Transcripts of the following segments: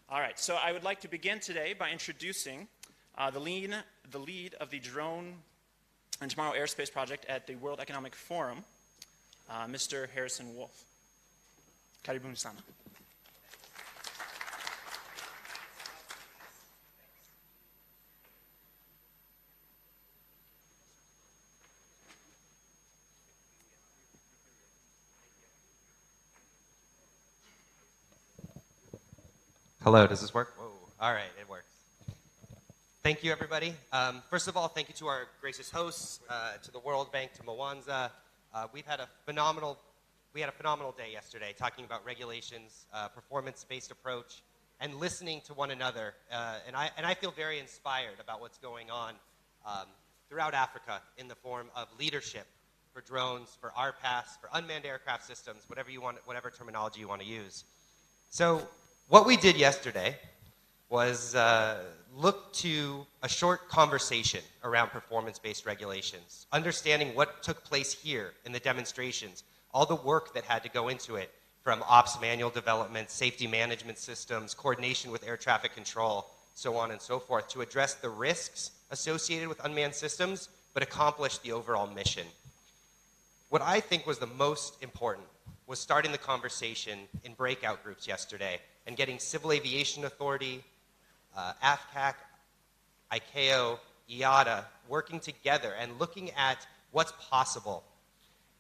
All right, so I would like to begin today by introducing the lead of the Drone and Tomorrow Airspace project at the World Economic Forum, Mr. Harrison Wolf. Karibuni sana. Hello, does this work? Whoa, all right, it works. Thank you, everybody. First of all, thank you to our gracious hosts, to the World Bank, to Mwanza. We had a phenomenal day yesterday talking about regulations, performance-based approach, and listening to one another. And I feel very inspired about what's going on throughout Africa in the form of leadership for drones, for RPAS, for unmanned aircraft systems, whatever terminology you want to use. So what we did yesterday was look to a short conversation around performance-based regulations, understanding what took place here in the demonstrations, all the work that had to go into it, from ops manual development, safety management systems, coordination with air traffic control, so on and so forth, to address the risks associated with unmanned systems, but accomplish the overall mission. What I think was the most important was starting the conversation in breakout groups yesterday and getting Civil Aviation Authority, AFCAC, ICAO, IATA, working together and looking at what's possible.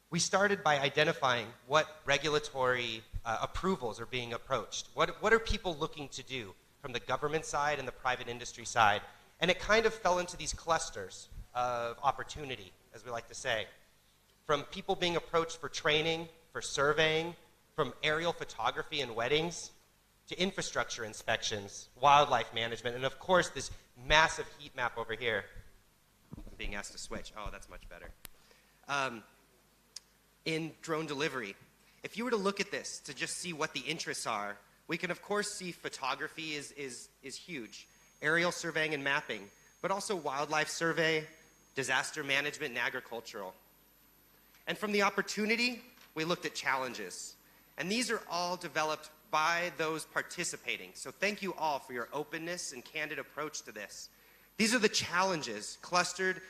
We started by identifying what regulatory approvals are being approached. What are people looking to do from the government side and the private industry side? And it kind of fell into these clusters of opportunity, as we like to say. From people being approached for training, for surveying, from aerial photography and weddings, to infrastructure inspections, wildlife management, and of course this massive heat map over here. I'm being asked to switch. Oh, that's much better. In drone delivery, if you were to look at this to just see what the interests are, we can of course see photography is huge, aerial surveying and mapping, but also wildlife survey, disaster management, and agricultural. And from the opportunity, we looked at challenges. And these are all developed by those participating. So thank you all for your openness and candid approach to this. These are the challenges clustered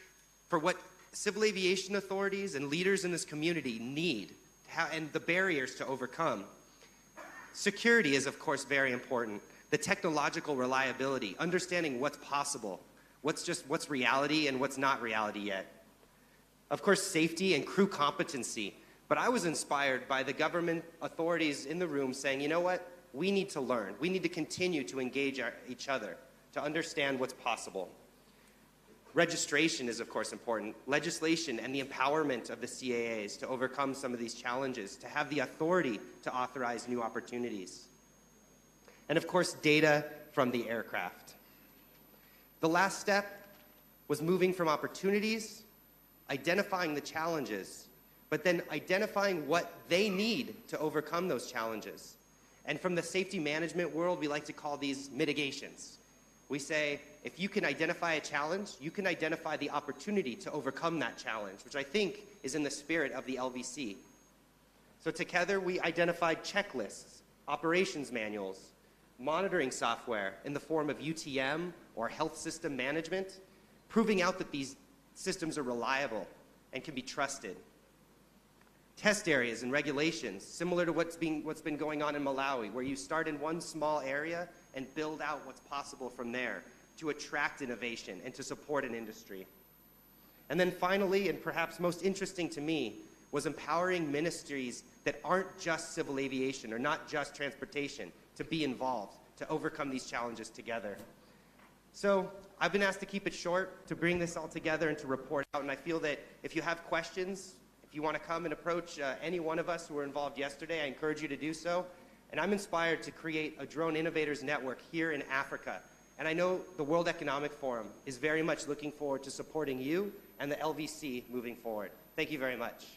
for what civil aviation authorities and leaders in this community need and the barriers to overcome. Security is, of course, very important. The technological reliability, understanding what's possible, what's reality and what's not reality yet. Of course, safety and crew competency. But I was inspired by the government authorities in the room saying, you know what, we need to learn. We need to continue to engage each other to understand what's possible. Registration is, of course, important. Legislation and the empowerment of the CAAs to overcome some of these challenges, to have the authority to authorize new opportunities. And, of course, data from the aircraft. The last step was moving from opportunities, identifying the challenges, but then identifying what they need to overcome those challenges. And from the safety management world, we like to call these mitigations. We say, if you can identify a challenge, you can identify the opportunity to overcome that challenge, which I think is in the spirit of the LVC. So together, we identified checklists, operations manuals, monitoring software in the form of UTM or health system management, proving out that these systems are reliable and can be trusted. Test areas and regulations, similar to what's been going on in Malawi, where you start in one small area and build out what's possible from there to attract innovation and to support an industry. And then finally, and perhaps most interesting to me, was empowering ministries that aren't just civil aviation or not just transportation to be involved, to overcome these challenges together. So I've been asked to keep it short, to bring this all together and to report out, and I feel that if you have questions, if you want to come and approach any one of us who were involved yesterday, I encourage you to do so. And I'm inspired to create a Drone Innovators Network here in Africa. And I know the World Economic Forum is very much looking forward to supporting you and the LVC moving forward. Thank you very much.